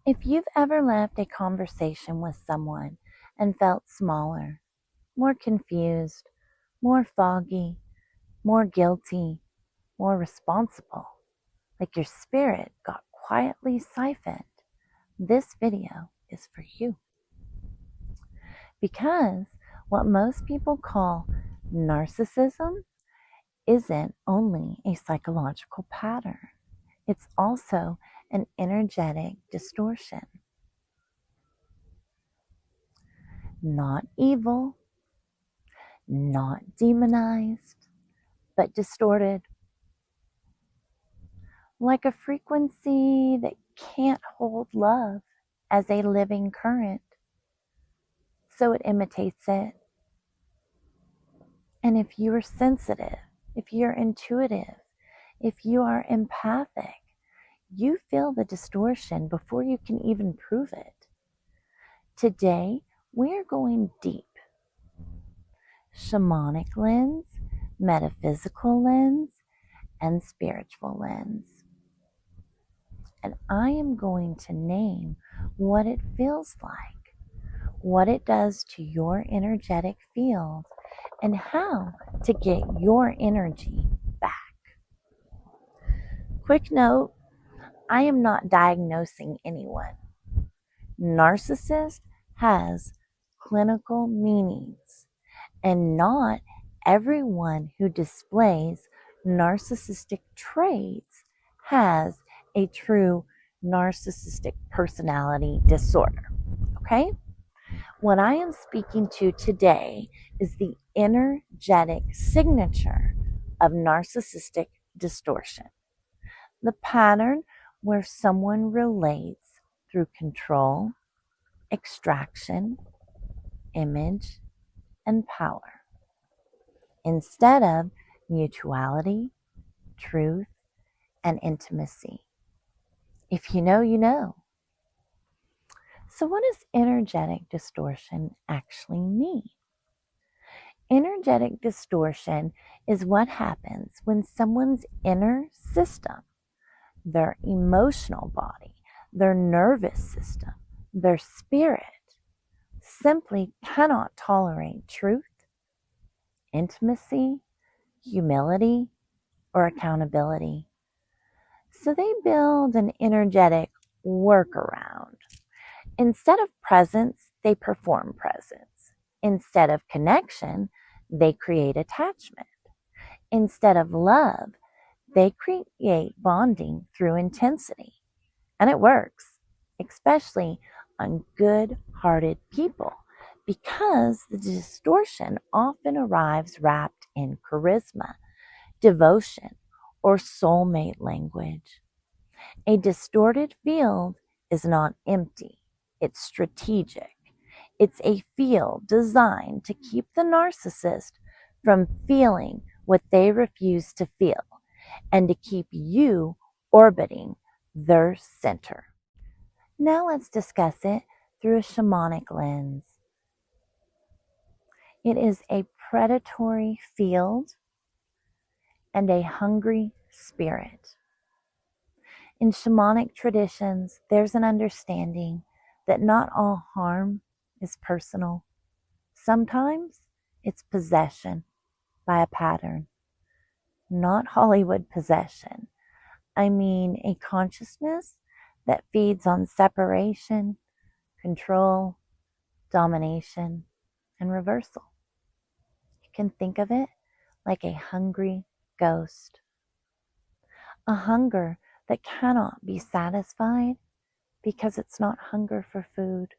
If you've ever left a conversation with someone and felt smaller, more confused, more foggy, more guilty, more responsible, like your spirit got quietly siphoned, this video is for you. Because what most people call narcissism isn't only a psychological pattern, it's also an energetic distortion. Not evil, not demonized, but distorted. Like a frequency that can't hold love as a living current, so it imitates it. And if you are sensitive, if you're intuitive, if you are empathic, you feel the distortion before you can even prove it. Today, we're going deep. Shamanic lens, metaphysical lens, and spiritual lens. And I am going to name what it feels like, what it does to your energetic field, and how to get your energy back. Quick note, I am not diagnosing anyone. Narcissist has clinical meanings, and not everyone who displays narcissistic traits has a true narcissistic personality disorder. Okay? What I am speaking to today is the energetic signature of narcissistic distortion. The pattern where someone relates through control, extraction, image, and power, instead of mutuality, truth, and intimacy. If you know, you know. So what does energetic distortion actually mean? Energetic distortion is what happens when someone's inner system, their emotional body, their nervous system, their spirit, simply cannot tolerate truth, intimacy, humility, or accountability. So they build an energetic workaround. Instead of presence, they perform presence. Instead of connection, they create attachment. Instead of love, they create bonding through intensity. And it works, especially on good-hearted people, because the distortion often arrives wrapped in charisma, devotion, or soulmate language. A distorted field is not empty, it's strategic. It's a field designed to keep the narcissist from feeling what they refuse to feel, and to keep you orbiting their center. Now let's discuss it through a shamanic lens. It is a predatory field and a hungry spirit. In shamanic traditions, there's an understanding that not all harm is personal. Sometimes it's possession by a pattern. Not Hollywood possession. I mean a consciousness that feeds on separation, control, domination, and reversal. You can think of it like a hungry ghost. A hunger that cannot be satisfied because it's not hunger for food.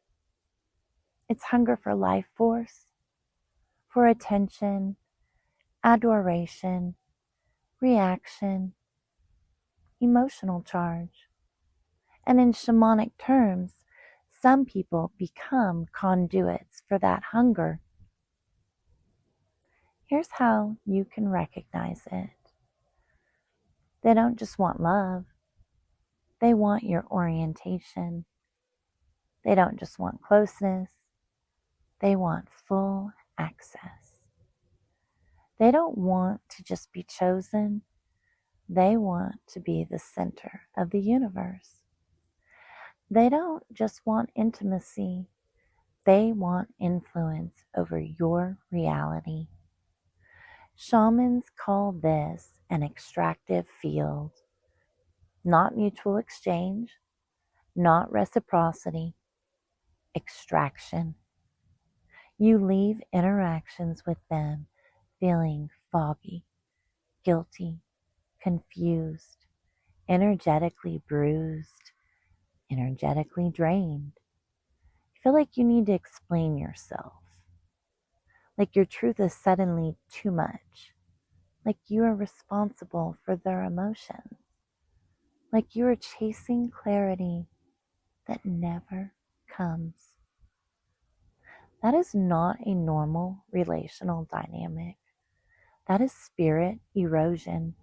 It's hunger for life force, for attention, adoration, reaction, emotional charge. And in shamanic terms, some people become conduits for that hunger. Here's how you can recognize it. They don't just want love. They want your orientation. They don't just want closeness. They want full access. They don't want to just be chosen. They want to be the center of the universe. They don't just want intimacy, they want influence over your reality. Shamans call this an extractive field, not mutual exchange, not reciprocity, extraction. You leave interactions with them feeling foggy, guilty, confused, energetically bruised, energetically drained. You feel like you need to explain yourself, like your truth is suddenly too much, like you are responsible for their emotions, like you are chasing clarity that never comes. That is not a normal relational dynamic. That is spirit erosion.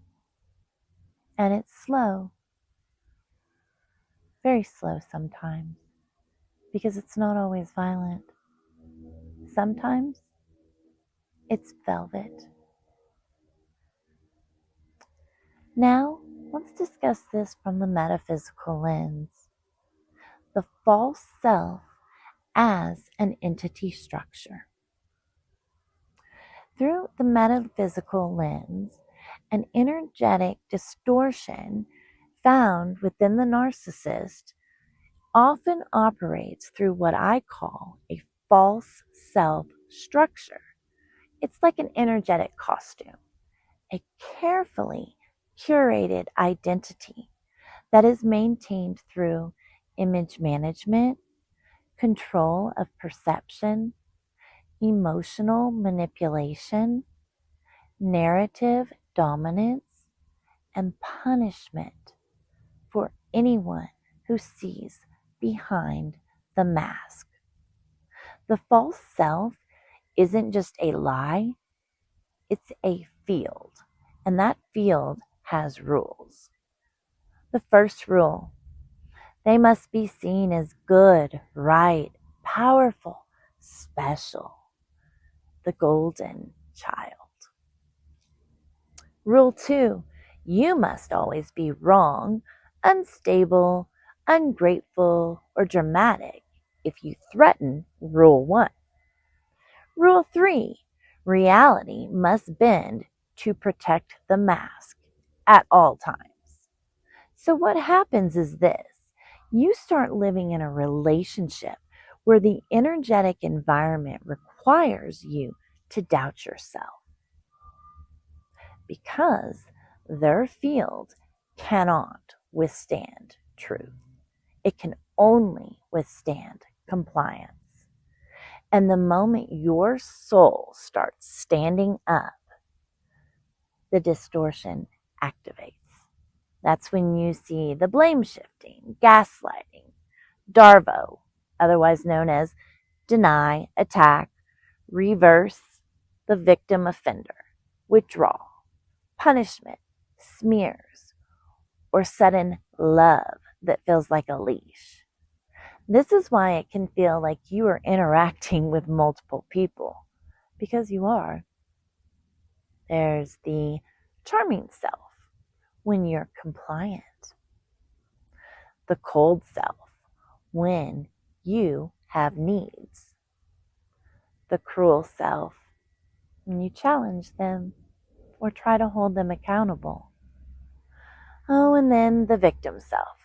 And it's slow, very slow sometimes, because it's not always violent. Sometimes it's velvet. Now, let's discuss this from the metaphysical lens. The false self as an entity structure. Through the metaphysical lens, an energetic distortion found within the narcissist often operates through what I call a false self structure. It's like an energetic costume, a carefully curated identity that is maintained through image management, control of perception, emotional manipulation, narrative dominance, and punishment for anyone who sees behind the mask. The false self isn't just a lie, it's a field, and that field has rules. The first rule: they must be seen as good, right, powerful, special, the golden child. Rule 2: you must always be wrong, unstable, ungrateful, or dramatic if you threaten Rule 1. Rule 3: reality must bend to protect the mask at all times. So what happens is this: you start living in a relationship where the energetic environment requires you to doubt yourself, because their field cannot withstand truth. It can only withstand compliance. And the moment your soul starts standing up, the distortion activates. That's when you see the blame shifting, gaslighting, DARVO, otherwise known as deny, attack, reverse, the victim offender, withdrawal, punishment, smears, or sudden love that feels like a leash. This is why it can feel like you are interacting with multiple people, because you are. There's the charming self when you're compliant, the cold self when you have needs, the cruel self when you challenge them or try to hold them accountable. Oh, and then the victim self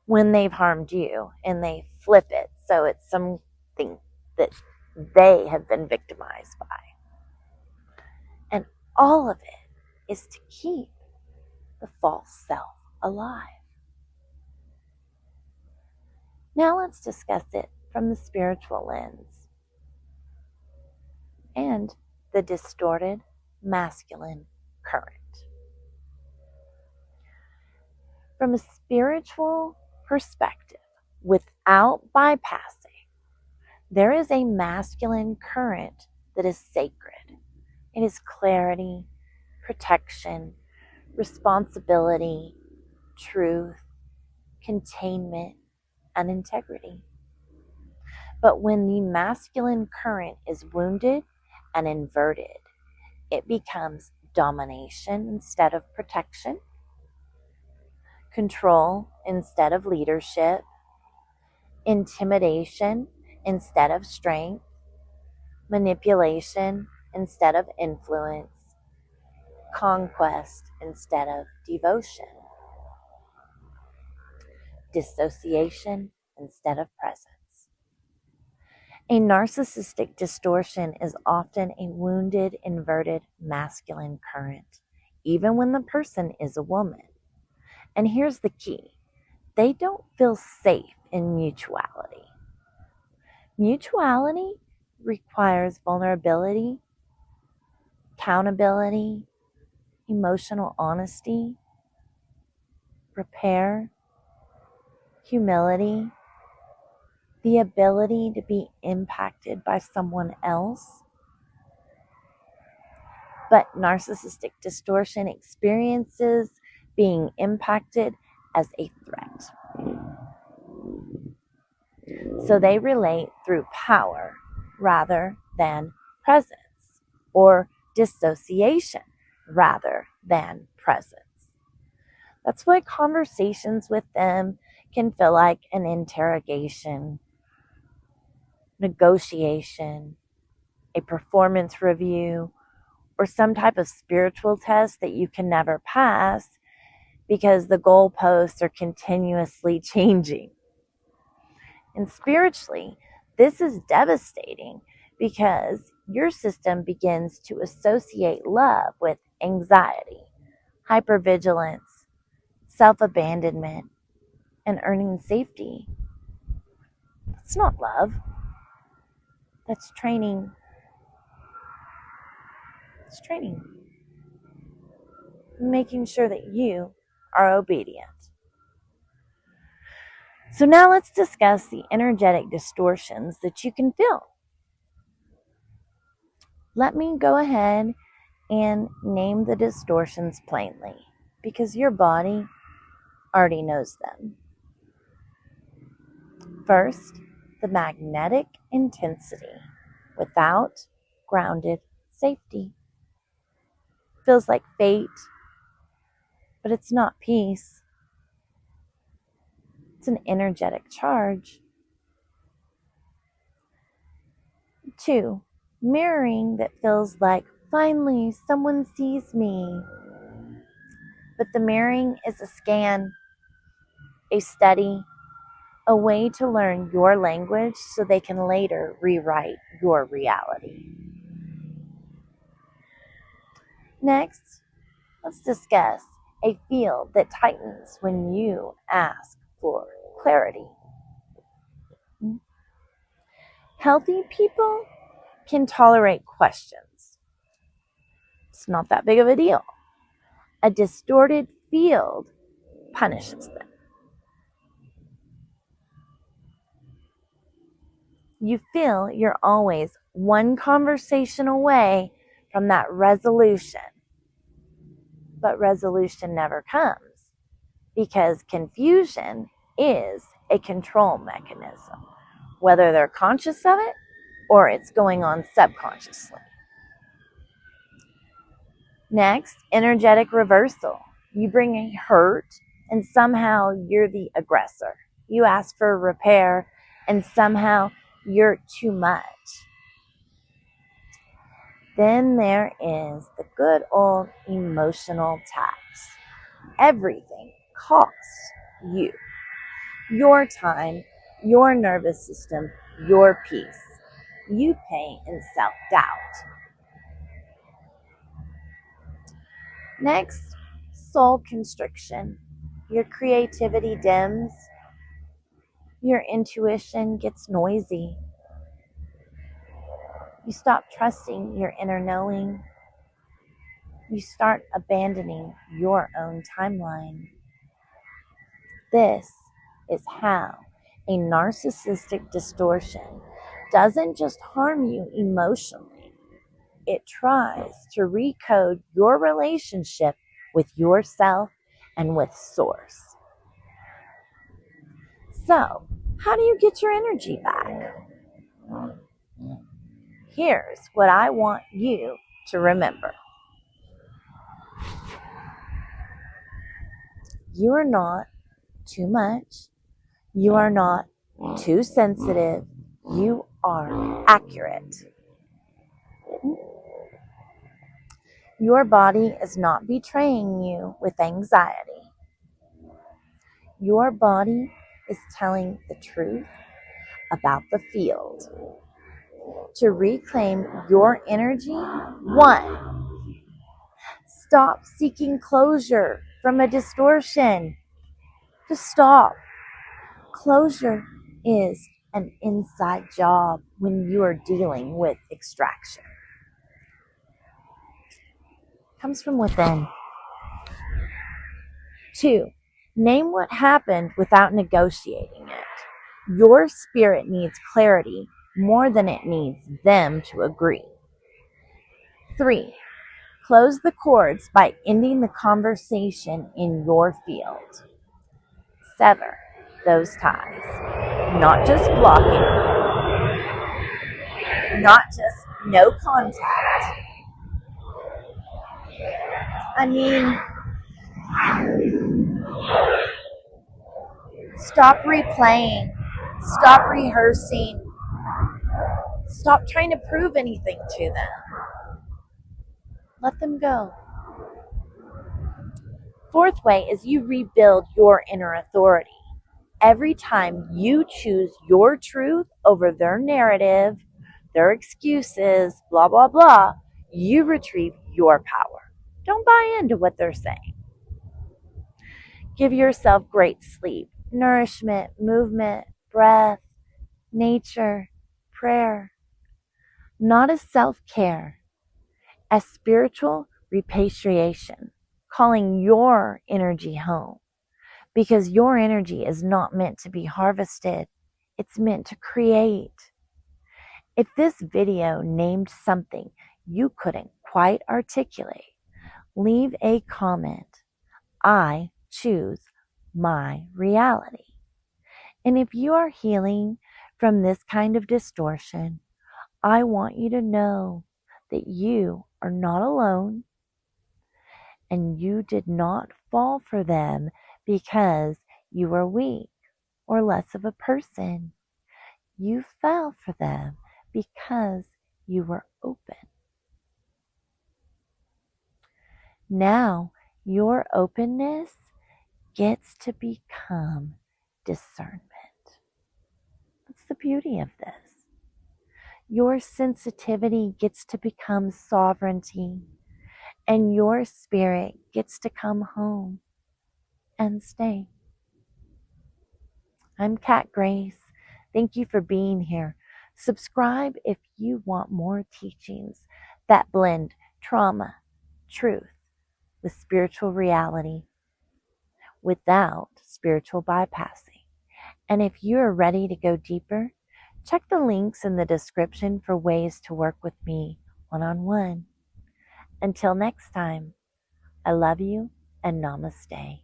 when they've harmed you and they flip it so it's something that they have been victimized by. And all of it is to keep the false self alive. Now let's discuss it from the spiritual lens and the distorted masculine current. From a spiritual perspective, without bypassing, there is a masculine current that is sacred. It is clarity, protection, responsibility, truth, containment, and integrity. But when the masculine current is wounded and inverted, it becomes domination instead of protection, control instead of leadership, intimidation instead of strength, manipulation instead of influence, conquest instead of devotion, dissociation instead of presence. A narcissistic distortion is often a wounded, inverted masculine current, even when the person is a woman. And here's the key: they don't feel safe in mutuality. Mutuality requires vulnerability, accountability, emotional honesty, repair, humility, the ability to be impacted by someone else. But narcissistic distortion experiences being impacted as a threat. So they relate through power rather than presence, or dissociation rather than presence. That's why conversations with them can feel like an interrogation, negotiation, a performance review, or some type of spiritual test that you can never pass because the goalposts are continuously changing. And spiritually, this is devastating because your system begins to associate love with anxiety, hypervigilance, self-abandonment, and earning safety. That's not love. That's training. It's training. Making sure that you are obedient. So now let's discuss the energetic distortions that you can feel. Let me go ahead and name the distortions plainly, because your body already knows them. First, the magnetic intensity without grounded safety. Feels like fate, but it's not peace. It's an energetic charge. 2, mirroring that feels like finally someone sees me. But the mirroring is a scan, a study, a way to learn your language so they can later rewrite your reality. Next, let's discuss a field that tightens when you ask for clarity. Healthy people can tolerate questions. It's not that big of a deal. A distorted field punishes them. You feel you're always one conversation away from that resolution. But resolution never comes because confusion is a control mechanism, whether they're conscious of it or it's going on subconsciously. Next, energetic reversal. You bring a hurt and somehow you're the aggressor. You ask for repair and somehow you're too much. Then there is the good old emotional tax. Everything costs you. Your time, your nervous system, your peace. You pay in self-doubt. Next, soul constriction. Your creativity dims. Your intuition gets noisy. You stop trusting your inner knowing. You start abandoning your own timeline. This is how a narcissistic distortion doesn't just harm you emotionally. It tries to recode your relationship with yourself and with Source. So, how do you get your energy back? Here's what I want you to remember. You are not too much. You are not too sensitive. You are accurate. Your body is not betraying you with anxiety. Your body is telling the truth about the field. To reclaim your energy, 1, stop seeking closure from a distortion. Just stop. Closure is an inside job when you are dealing with extraction. It comes from within. 2, name what happened without negotiating it. Your spirit needs clarity more than it needs them to agree. 3, close the cords by ending the conversation in your field. Sever those ties. Not just blocking, not just no contact. I mean, stop replaying, stop rehearsing, stop trying to prove anything to them. Let them go. 4th way is you rebuild your inner authority. Every time you choose your truth over their narrative, their excuses, blah, blah, blah, you retrieve your power. Don't buy into what they're saying. Give yourself great sleep, nourishment, movement, breath, nature, prayer. Not as self-care, as spiritual repatriation, calling your energy home. Because your energy is not meant to be harvested. It's meant to create. If this video named something you couldn't quite articulate, leave a comment. I choose my reality. And if you are healing from this kind of distortion, I want you to know that you are not alone and you did not fall for them because you were weak or less of a person. You fell for them because you were open. Now your openness gets to become discernment. That's the beauty of this. Your sensitivity gets to become sovereignty, and your spirit gets to come home and stay. I'm Kat Grace. Thank you for being here. Subscribe if you want more teachings that blend trauma, truth, with spiritual reality without spiritual bypassing. And if you are ready to go deeper, check the links in the description for ways to work with me one-on-one. Until next time, I love you and namaste.